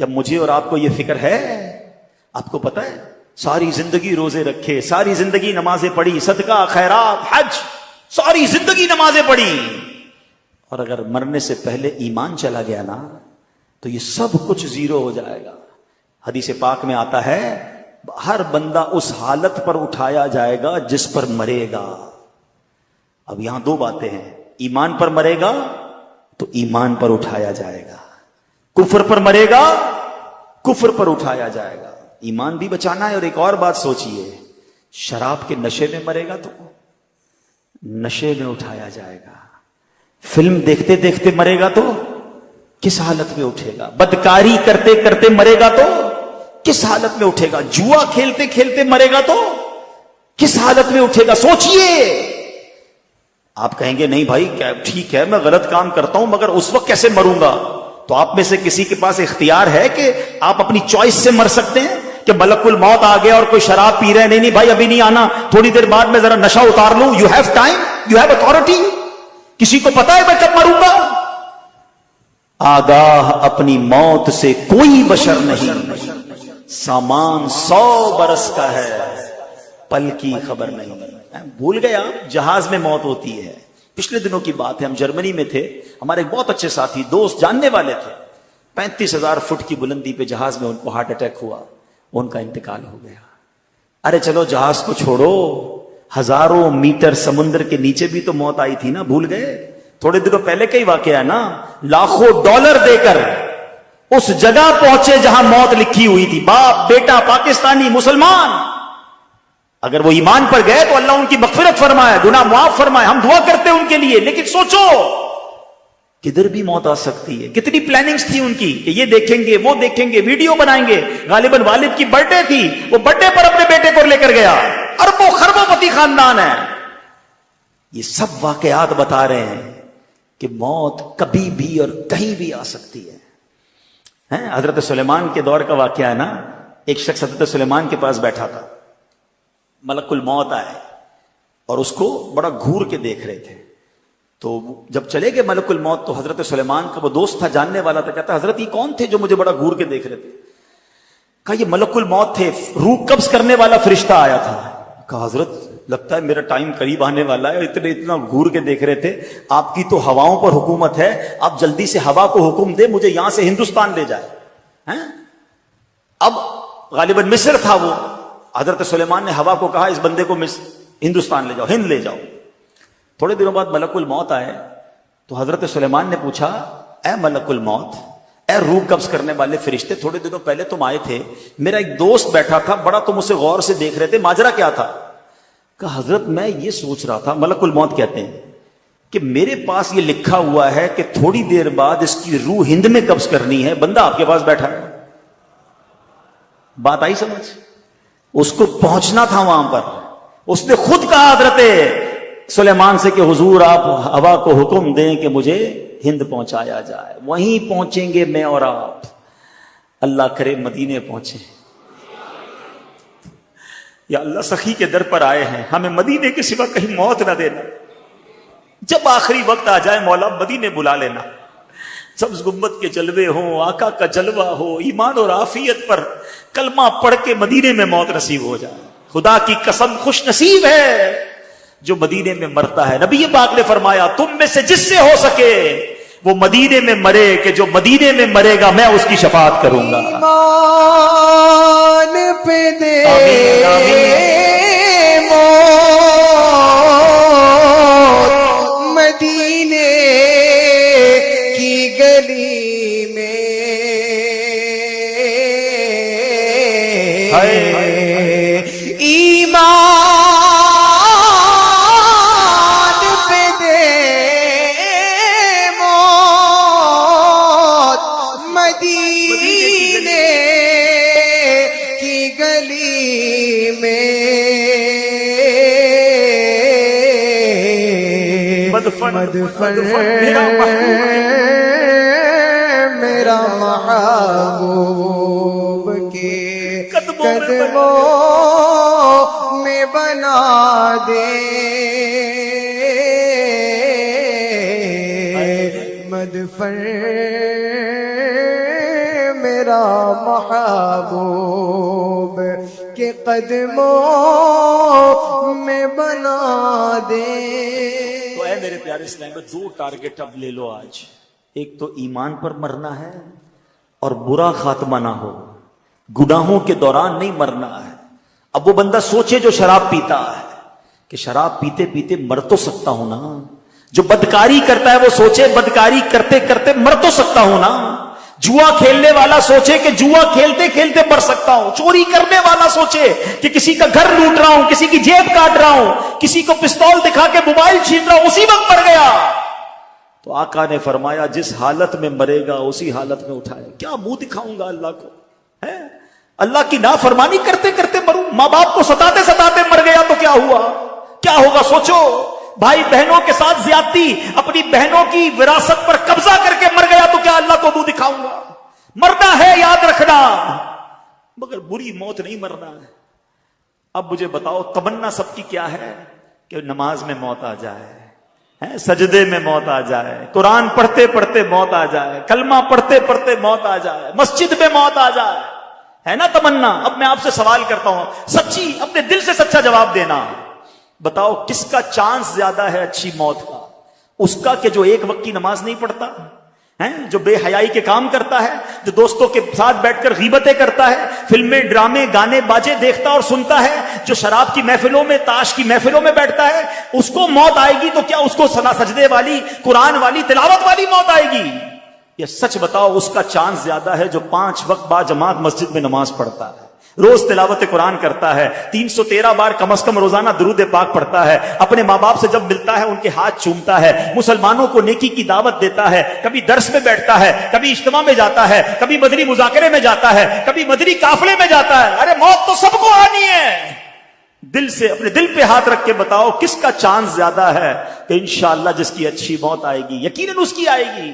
کیا مجھے اور آپ کو یہ فکر ہے؟ آپ کو پتا ہے ساری زندگی روزے رکھے، ساری زندگی نمازیں پڑھی، صدقہ خیرات حج، ساری زندگی نمازیں پڑھی، اور اگر مرنے سے پہلے ایمان چلا گیا نا تو یہ سب کچھ زیرو ہو جائے گا۔ حدیث پاک میں آتا ہے ہر بندہ اس حالت پر اٹھایا جائے گا جس پر مرے گا۔ اب یہاں دو باتیں ہیں، ایمان پر مرے گا تو ایمان پر اٹھایا جائے گا، کفر پر مرے گا کفر پر اٹھایا جائے گا۔ ایمان بھی بچانا ہے، اور ایک اور بات سوچئے، شراب کے نشے میں مرے گا تو نشے میں اٹھایا جائے گا، فلم دیکھتے دیکھتے مرے گا تو کس حالت میں اٹھے گا، بدکاری کرتے کرتے مرے گا تو کس حالت میں اٹھے گا، جوا کھیلتے کھیلتے مرے گا تو کس حالت میں اٹھے گا؟ سوچئے۔ آپ کہیں گے نہیں بھائی ٹھیک ہے میں غلط کام کرتا ہوں مگر اس وقت کیسے مروں گا؟ تو آپ میں سے کسی کے پاس اختیار ہے کہ آپ اپنی چوائس سے مر سکتے ہیں کہ ملک الموت آ گیا اور کوئی شراب پی رہے نہیں بھائی ابھی نہیں آنا، تھوڑی دیر بعد میں ذرا نشہ اتار لوں؟ You have time, you have authority. کسی کو پتا ہے میں کب مروں گا؟ آگاہ اپنی موت سے کوئی بشر نہیں، سامان 100 برس کا ہے پل کی خبر نہیں۔ بھول گئے آپ جہاز میں موت ہوتی ہے؟ پچھلے دنوں کی بات ہے، ہم جرمنی میں تھے، ہمارے ایک بہت اچھے ساتھی دوست جاننے والے تھے، 35,000 فٹ کی بلندی پہ جہاز میں ان کو ہارٹ اٹیک ہوا، ان کا انتقال ہو گیا۔ ارے چلو جہاز کو چھوڑو، ہزاروں میٹر سمندر کے نیچے بھی تو موت آئی تھی نا، بھول گئے؟ تھوڑے دنوں پہلے کا ہی واقعہ ہے نا، لاکھوں ڈالر دے کر اس جگہ پہنچے جہاں موت لکھی ہوئی تھی، باپ بیٹا پاکستانی مسلمان، اگر وہ ایمان پر گئے تو اللہ ان کی مغفرت فرمائے، گناہ معاف فرمائے، ہم دعا کرتے ہیں ان کے لیے۔ لیکن سوچو کدھر بھی موت آ سکتی ہے۔ کتنی پلاننگز تھی ان کی کہ یہ دیکھیں گے وہ دیکھیں گے، ویڈیو بنائیں گے، غالباً والد کی برتھ ڈے تھی، وہ برتھ ڈے پر اپنے بیٹے کو لے کر گیا، اربوں خربوں پتی خاندان ہے۔ یہ سب واقعات بتا رہے ہیں کہ موت کبھی بھی اور کہیں بھی آ سکتی ہے۔ حضرت سلیمان کے دور کا واقعہ ہے نا، ایک شخص حضرت سلیمان کے پاس بیٹھا تھا، ملک الموت آئے اور اس کو بڑا گھور کے دیکھ رہے تھے، تو جب چلے گئے ملک الموت تو حضرت سلیمان کا وہ دوست تھا، جاننے والا تھا، کہتا حضرت یہ کون تھے جو مجھے بڑا گھور کے دیکھ رہے تھے؟ کہا یہ ملک الموت تھے، روح قبض کرنے والا فرشتہ آیا تھا۔ کہا حضرت لگتا ہے میرا ٹائم قریب آنے والا ہے، اتنا گھور کے دیکھ رہے تھے، آپ کی تو ہواؤں پر حکومت ہے، آپ جلدی سے ہوا کو حکم دے مجھے یہاں سے ہندوستان لے جائے۔ اب غالباً مصر تھا وہ، حضرت سلیمان نے ہوا کو کہا اس بندے کو ہندوستان لے جاؤ، ہند لے جاؤ۔ تھوڑے دنوں بعد ملک الموت آئے تو حضرت سلیمان نے پوچھا اے ملک الموت، اے روح قبض کرنے والے فرشتے، تھوڑے دنوں پہلے تم آئے تھے، میرا ایک دوست بیٹھا تھا، بڑا تم اسے غور سے دیکھ رہے تھے، ماجرا کیا تھا؟ کہا حضرت میں یہ سوچ رہا تھا، ملک الموت کہتے ہیں کہ میرے پاس یہ لکھا ہوا ہے کہ تھوڑی دیر بعد اس کی روح ہند میں قبض کرنی ہے، بندہ آپ کے پاس بیٹھا ہے۔ بات آئی سمجھ؟ اس کو پہنچنا تھا وہاں پر، اس نے خود کہا حضرت سلیمان سے کہ حضور آپ ہوا کو حکم دیں کہ مجھے ہند پہنچایا جائے، وہیں پہنچیں گے میں اور آپ، اللہ کرے مدینے پہنچے۔ یا اللہ سخی کے در پر آئے ہیں، ہمیں مدینے کے سوا کہیں موت نہ دینا، جب آخری وقت آ جائے مولا مدینے بلا لینا، سبز گنبد کے جلوے ہوں، آقا کا جلوہ ہو، ایمان اور عافیت پر کلمہ پڑھ کے مدینے میں موت نصیب ہو جائے۔ خدا کی قسم خوش نصیب ہے جو مدینے میں مرتا ہے۔ نبی پاک نے فرمایا تم میں سے جس سے ہو سکے وہ مدینے میں مرے، کہ جو مدینے میں مرے گا میں اس کی شفاعت کروں گا۔ ایمان پہ دے موت مدینے کی گلی میں، ایمان پہ دے موت مدینے کی گلی میں، مدفن میرا محبوب کے قدموں میں بنا دے، مدفن میرا میرا محبوب کے قدموں میں بنا دے. تو اے میرے پیارے اسلام میں 2 ٹارگٹ اب لے لو آج. ایک تو ایمان پر مرنا ہے اور برا خاتمہ نہ ہو, گناہوں کے دوران نہیں مرنا ہے. اب وہ بندہ سوچے جو شراب پیتا ہے کہ شراب پیتے پیتے مر تو سکتا ہوں نا. جو بدکاری کرتا ہے وہ سوچے بدکاری کرتے کرتے مر تو سکتا ہوں نا. جوا کھیلنے والا سوچے کہ جوا کھیلتے کھیلتے مر سکتا ہوں. چوری کرنے والا سوچے کہ کسی کا گھر لوٹ رہا ہوں, کسی کی جیب کاٹ رہا ہوں, کسی کو پستول دکھا کے موبائل چھین رہا ہوں, اسی وقت مر گیا. تو آقا نے فرمایا جس حالت میں مرے گا اسی حالت میں اٹھائے. کیا منہ دکھاؤں گا اللہ کو؟ ہے اللہ کی نافرمانی کرتے کرتے مروں. ماں باپ کو ستاتے ستاتے مر گیا تو کیا ہوا؟ کیا ہوگا سوچو. بھائی بہنوں کے ساتھ زیادتی, اپنی بہنوں کی وراثت پر قبضہ کر کے مر گیا تو کیا اللہ کو منہ دکھاؤں گا؟ مرنا ہے یاد رکھنا, مگر بری موت نہیں مرنا ہے. اب مجھے بتاؤ تمنا سب کی کیا ہے؟ کہ نماز میں موت آ جائے, سجدے میں موت آ جائے, قرآن پڑھتے پڑھتے موت آ جائے, کلمہ پڑھتے پڑھتے موت آ جائے, مسجد میں موت آ جائے, ہے نا تمنا. اب میں آپ سے سوال کرتا ہوں, سچی اپنے دل سے سچا جواب دینا. بتاؤ کس کا چانس زیادہ ہے اچھی موت کا؟ اس کا کہ جو ایک وقت کی نماز نہیں پڑھتا ہے, جو بے حیائی کے کام کرتا ہے, جو دوستوں کے ساتھ بیٹھ کر غیبتیں کرتا ہے, فلمیں ڈرامے گانے باجے دیکھتا اور سنتا ہے, جو شراب کی محفلوں میں تاش کی محفلوں میں بیٹھتا ہے, اس کو موت آئے گی تو کیا اس کو سجدے والی قرآن والی تلاوت والی موت آئے گی؟ یہ سچ بتاؤ اس کا چانس زیادہ ہے جو 5 وقت با جماعت مسجد میں نماز پڑھتا ہے, روز تلاوت قرآن کرتا ہے, 313 بار کم از کم روزانہ درود پاک پڑھتا ہے, اپنے ماں باپ سے جب ملتا ہے ان کے ہاتھ چومتا ہے, مسلمانوں کو نیکی کی دعوت دیتا ہے, کبھی درس میں بیٹھتا ہے, کبھی اجتماع میں جاتا ہے, کبھی مدنی مذاکرے میں جاتا ہے, کبھی مدنی قافلے میں جاتا ہے. ارے موت تو سب کو آنی ہے. دل سے اپنے دل پہ ہاتھ رکھ کے بتاؤ کس کا چانس زیادہ ہے کہ انشاءاللہ جس کی اچھی موت آئے گی؟ یقیناً اس کی آئے گی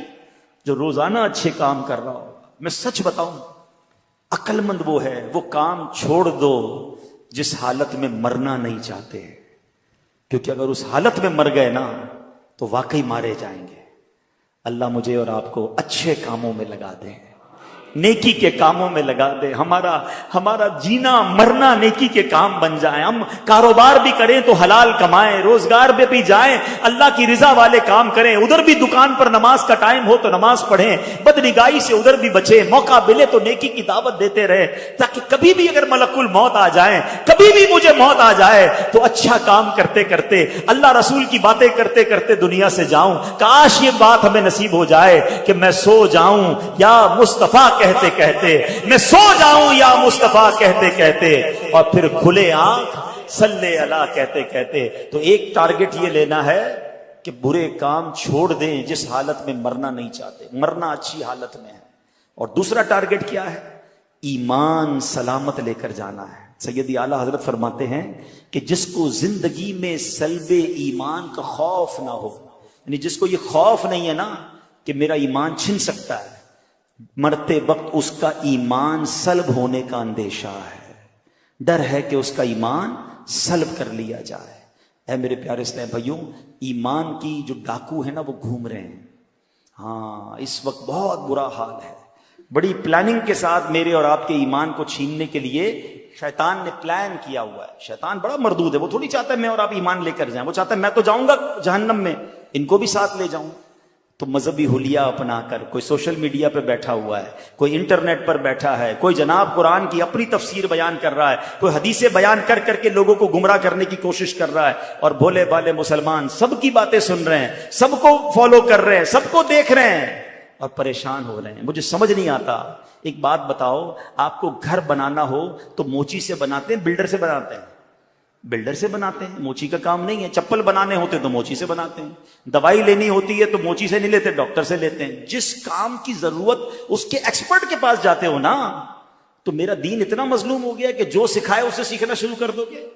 جو روزانہ اچھے کام کر رہا ہو. میں سچ بتاؤں, عقل مند وہ ہے, وہ کام چھوڑ دو جس حالت میں مرنا نہیں چاہتے, کیونکہ اگر اس حالت میں مر گئے نا تو واقعی مارے جائیں گے. اللہ مجھے اور آپ کو اچھے کاموں میں لگا دے, نیکی کے کاموں میں لگا دے. ہمارا جینا مرنا نیکی کے کام بن جائیں. ہم کاروبار بھی کریں تو حلال کمائیں, روزگار پہ بھی جائیں, اللہ کی رضا والے کام کریں. ادھر بھی دکان پر نماز کا ٹائم ہو تو نماز پڑھیں, بدنگاہی سے ادھر بھی بچیں, موقع ملے تو نیکی کی دعوت دیتے رہے, تاکہ کبھی بھی اگر ملک الموت آ جائیں, کبھی بھی مجھے موت آ جائے تو اچھا کام کرتے کرتے, اللہ رسول کی باتیں کرتے کرتے دنیا سے جاؤں. کاش یہ بات ہمیں نصیب ہو جائے کہ میں سو جاؤں یا مصطفیٰ کہتے کہتے, میں سو جاؤں یا مصطفیٰ کہتے کہتے, اور پھر کھلے آنکھ صلی اللہ کہتے کہتے. تو ایک ٹارگٹ یہ لینا ہے کہ برے کام چھوڑ دیں جس حالت میں مرنا نہیں چاہتے, مرنا اچھی حالت میں ہے. اور دوسرا ٹارگٹ کیا ہے؟ ایمان سلامت لے کر جانا ہے. سیدی اعلیٰ حضرت فرماتے ہیں کہ جس کو زندگی میں سلب ایمان کا خوف نہ ہو, یعنی جس کو یہ خوف نہیں ہے نا کہ میرا ایمان چھن سکتا ہے, مرتے وقت اس کا ایمان سلب ہونے کا اندیشہ ہے, ڈر ہے کہ اس کا ایمان سلب کر لیا جائے. اے میرے پیارے اسلام بھائیوں, ایمان کی جو ڈاکو ہے نا وہ گھوم رہے ہیں. ہاں اس وقت بہت برا حال ہے. بڑی پلاننگ کے ساتھ میرے اور آپ کے ایمان کو چھیننے کے لیے شیطان نے پلان کیا ہوا ہے. شیطان بڑا مردود ہے, وہ تھوڑی چاہتا ہے میں اور آپ ایمان لے کر جائیں, وہ چاہتا ہے میں تو جاؤں گا جہنم میں, ان کو بھی ساتھ لے جاؤں. تو مذہبی حلیہ اپنا کر کوئی سوشل میڈیا پہ بیٹھا ہوا ہے, کوئی انٹرنیٹ پر بیٹھا ہے, کوئی جناب قرآن کی اپنی تفسیر بیان کر رہا ہے, کوئی حدیثیں بیان کر کر کے لوگوں کو گمراہ کرنے کی کوشش کر رہا ہے, اور بھولے بالے مسلمان سب کی باتیں سن رہے ہیں, سب کو فالو کر رہے ہیں, سب کو دیکھ رہے ہیں اور پریشان ہو رہے ہیں. مجھے سمجھ نہیں آتا. ایک بات بتاؤ, آپ کو گھر بنانا ہو تو موچی سے بناتے ہیں بلڈر سے بناتے ہیں؟ بلڈر سے بناتے ہیں, موچی کا کام نہیں ہے. چپل بنانے ہوتے تو موچی سے بناتے ہیں, دوائی لینی ہوتی ہے تو موچی سے نہیں لیتے, ڈاکٹر سے لیتے ہیں. جس کام کی ضرورت اس کے ایکسپرٹ کے پاس جاتے ہو نا. تو میرا دین اتنا مظلوم ہو گیا کہ جو سکھائے اسے سیکھنا شروع کر دو گے.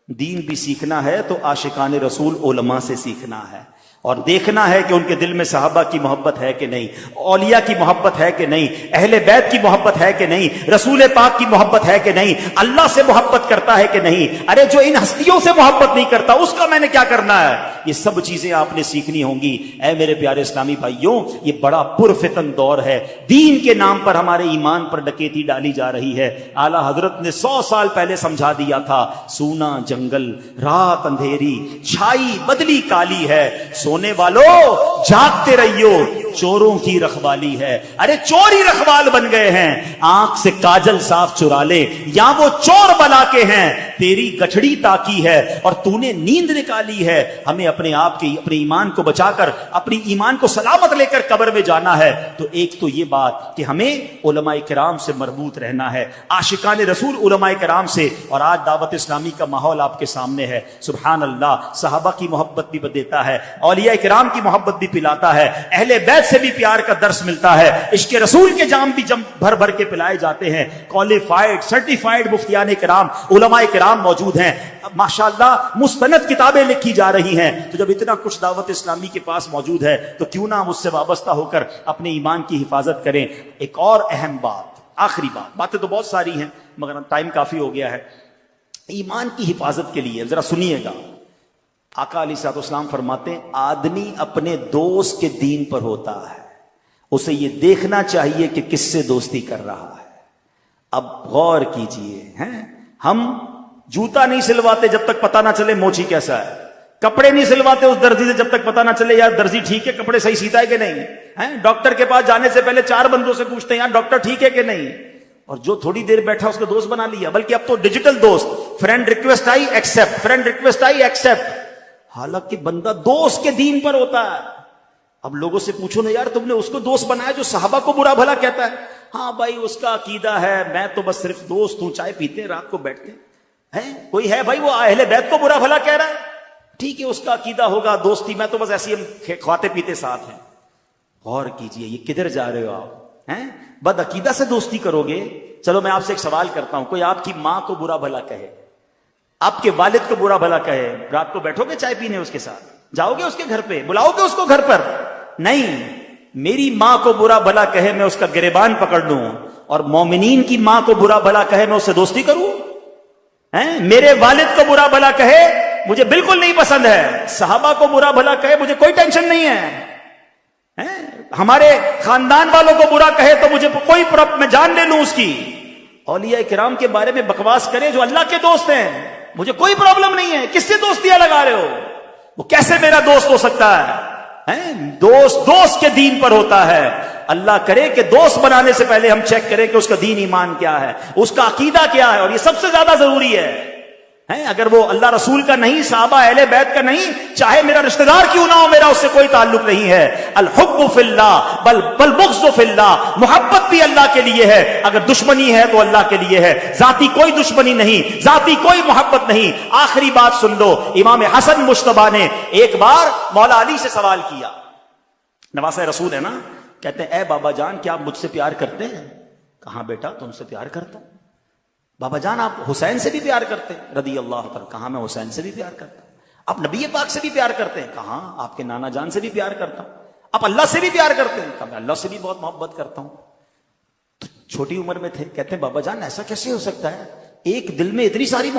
دین بھی سیکھنا ہے تو عاشقان رسول علماء سے سیکھنا ہے, اور دیکھنا ہے کہ ان کے دل میں صحابہ کی محبت ہے کہ نہیں، اولیاء کی محبت ہے کہ نہیں، اہل بیت کی محبت ہے کہ نہیں، رسول پاک کی محبت ہے کہ نہیں، اللہ سے محبت کرتا ہے کہ نہیں، ارے جو ان ہستیوں سے محبت نہیں کرتا اس کا میں نے کیا کرنا ہے؟ یہ سب چیزیں آپ نے سیکھنی ہوں گی۔ اے میرے پیارے اسلامی بھائیوں، یہ بڑا پرفتن دور ہے، دین کے نام پر ہمارے ایمان پر ڈکیتی ڈالی جا رہی ہے۔ اعلیٰ حضرت نے 100 سال پہلے سمجھا دیا تھا، سونا جنگل، رات اندھیری، چھائی بدلی کالی ہے، سونے والو جاگتے رہیو، چوروں کی رکھوالی ہے۔ ارے چور ہی رکھوال بن گئے ہیں، آنکھ سے کاجل صاف چرا لے، یا وہ چور بلا کے ہیں، تیری گٹھڑی تاکی ہے اور تو نے نیند نکالی ہے۔ ہمیں اپنے آپ کی، اپنے ایمان کو بچا کر، اپنی ایمان کو سلامت لے کر قبر میں جانا ہے۔ تو ایک تو یہ بات کہ ہمیں علماء کرام سے مربوط رہنا ہے، عاشقان رسول علماء کرام سے۔ اور آج دعوت اسلامی کا ماحول آپ کے سامنے ہے، سبحان اللہ، صحابہ کی محبت بھی دیتا ہے، اولیاء کرام کی محبت بھی پلاتا ہے، اہل بیت سے بھی پیار کا درس ملتا ہے، عشق رسول کے جام بھی بھر بھر کے پلائے جاتے ہیں، کوالیفائڈ سرٹیفائڈ مفتیان کرام، علماء کرام موجود ہیں، ماشاءاللہ مستند کتابیں لکھی جا رہی ہیں۔ تو جب اتنا کچھ دعوت اسلامی کے پاس موجود ہے تو کیوں نہ ہم اس سے وابستہ ہو کر اپنے ایمان کی حفاظت کریں۔ ایک اور اہم بات، آخری بات، باتیں تو بہت ساری ہیں مگر ٹائم کافی ہو گیا ہے، ایمان کی حفاظت کے لیے ذرا سنیے گا۔ آقا علیہ الصلوۃ والسلام فرماتے ہیں، آدمی اپنے دوست کے دین پر ہوتا ہے، اسے یہ دیکھنا چاہیے کہ کس سے دوستی کر رہا ہے۔ اب غور کیجئے، ہیں ہم جوتا نہیں سلواتے جب تک پتہ نہ چلے موچی کیسا ہے، کپڑے نہیں سلواتے اس درزی سے جب تک پتہ نہ چلے یار درزی ٹھیک ہے، کپڑے صحیح سیتا ہے کہ نہیں، ہیں ڈاکٹر کے پاس جانے سے پہلے 4 بندوں سے پوچھتے ہیں یار ڈاکٹر ٹھیک ہے کہ نہیں، اور جو تھوڑی دیر بیٹھا اس کو دوست بنا لیا۔ بلکہ اب تو ڈیجیٹل دوست، friend request I accept, friend request I accept, حالانکہ بندہ دوست کے دین پر ہوتا ہے۔ اب لوگوں سے پوچھو نا یار تم نے اس کو دوست بنایا جو صحابہ کو برا بھلا کہتا ہے؟ ہاں بھائی اس کا عقیدہ ہے، میں تو بس صرف دوست ہوں، چائے پیتے ہیں رات کو بیٹھتے ہیں۔ کوئی ہے بھائی وہ اہل بیت کو برا بھلا کہہ رہا ہے؟ ٹھیک ہے اس کا عقیدہ ہوگا دوستی، میں تو بس ایسی ہم کھاتے پیتے ساتھ ہیں۔ غور کیجئے یہ کدھر جا رہے ہو آپ، ہیں بد عقیدہ سے دوستی کرو گے؟ چلو میں آپ سے ایک سوال کرتا ہوں، کوئی آپ کی ماں کو برا بھلا کہے، آپ کے والد کو برا بھلا کہے، رات کو بیٹھو گے چائے پینے اس کے ساتھ؟ جاؤ گے اس کے گھر پہ، بلاؤ گے اس کو گھر پر؟ نہیں۔ میری ماں کو برا بھلا کہے میں اس کا گریبان پکڑ لوں، اور مومنین کی ماں کو برا بھلا کہے میں اس سے دوستی کروں؟ میرے والد کو برا بھلا کہے مجھے بالکل نہیں پسند ہے، صحابہ کو برا بھلا کہے مجھے کوئی ٹینشن نہیں ہے، ہمارے خاندان والوں کو برا کہے تو مجھے کوئی میں جان لے لوں اس کی، اولیاء کرام کے بارے میں بکواس کرے جو اللہ کے دوست ہیں مجھے کوئی پرابلم نہیں ہے۔ کس سے دوستیاں لگا رہے ہو؟ وہ کیسے میرا دوست ہو سکتا ہے؟ دوست کے دین پر ہوتا ہے۔ اللہ کرے کہ دوست بنانے سے پہلے ہم چیک کریں کہ اس کا دین ایمان کیا ہے، اس کا عقیدہ کیا ہے، اور یہ سب سے زیادہ ضروری ہے۔ اگر وہ اللہ رسول کا نہیں، صحابہ اہل بیت کا نہیں، چاہے میرا رشتہ دار کیوں نہ ہو، میرا اس سے کوئی تعلق نہیں ہے۔ الحب فی اللہ بل بغض فی اللہ، محبت بھی اللہ کے لیے ہے، اگر دشمنی ہے تو اللہ کے لیے ہے، ذاتی کوئی دشمنی نہیں، ذاتی کوئی محبت نہیں۔ آخری بات سن لو، امام حسن مجتبیٰ نے ایک بار مولا علی سے سوال کیا، نواسہ رسول ہے نا، کہتے ہیں اے بابا جان کیا آپ مجھ سے پیار کرتے ہیں؟ کہاں بیٹا تم سے پیار کرتا ہوں۔ بابا جان آپ حسین سے بھی پیار کرتے ہیں رضی اللہ عنہ؟ کہاں میں حسین سے بھی پیار کرتا ہوں۔ آپ نبی پاک سے بھی پیار کرتے ہیں؟ کہاں آپ کے نانا جان سے بھی پیار کرتا ہوں۔ آپ اللہ سے بھی پیار کرتے ہیں؟ کہا میں اللہ سے بھی بہت محبت کرتا ہوں۔ تو چھوٹی عمر میں تھے، کہتے ہیں بابا جان ایسا کیسے ہو سکتا ہے، ایک دل میں اتنی ساری